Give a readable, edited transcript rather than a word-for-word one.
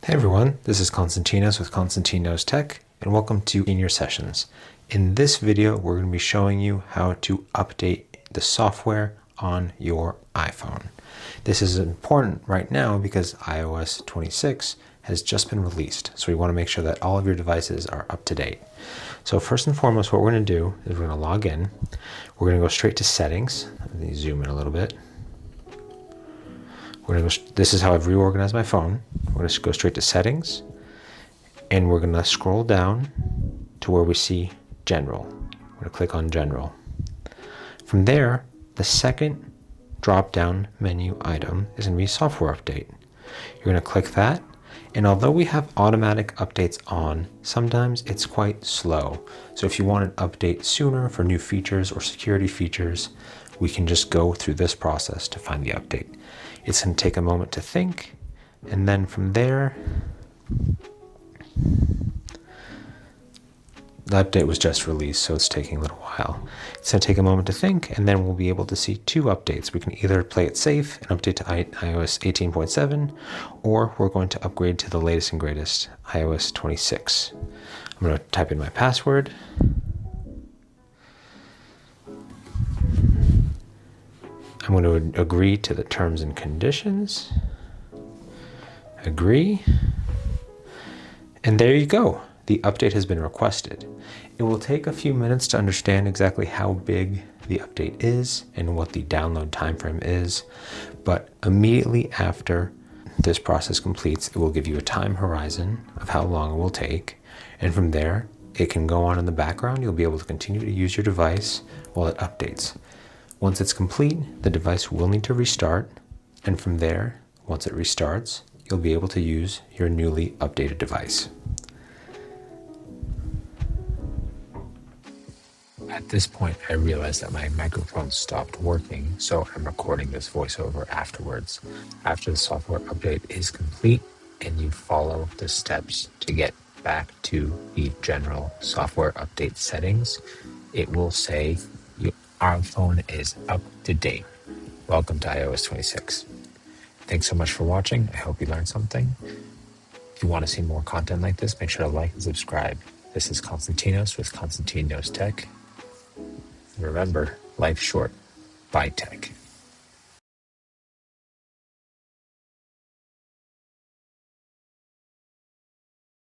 Hey everyone, this is Konstantinos with Konstantin Knows Tech, and welcome to Senior Sessions. In this video, we're going to be showing you how to update the software on your iPhone. This is important right now because iOS 26 has just been released, so we want to make sure that all of your devices are up to date. So first and foremost, what we're going to do is we're going to log in. We're going to go straight to Settings. Let me zoom in a little bit. This is how I've reorganized my phone. We're going to go straight to Settings, and we're going to scroll down to where we see General. We're going to click on General. From there, the second drop-down menu item is going to be Software Update. You're going to click that, and although we have automatic updates on, sometimes it's quite slow. So if you want an update sooner for new features or security features, we can just go through this process to find the update. It's going to take a moment to think, and then from there, the update was just released, so it's taking a little while. It's going to take a moment to think, and then we'll be able to see two updates. We can either play it safe and update to iOS 18.7, or we're going to upgrade to the latest and greatest, iOS 26. I'm going to type in my password. I'm going to agree to the terms and conditions. Agree. And there you go. The update has been requested. It will take a few minutes to understand exactly how big the update is and what the download time frame is, but immediately after this process completes, it will give you a time horizon of how long it will take, and from there, it can go on in the background. You'll be able to continue to use your device while it updates. Once it's complete, the device will need to restart, and from there, once it restarts, you'll be able to use your newly updated device. At this point, I realized that my microphone stopped working, so I'm recording this voiceover afterwards. After the software update is complete and you follow the steps to get back to the general software update settings, it will say your iPhone is up to date. Welcome to iOS 26. Thanks so much for watching. I hope you learned something. If you want to see more content like this, make sure to like and subscribe. This is Konstantinos with Konstantin Knows Tech. Remember, life's short. Buy tech.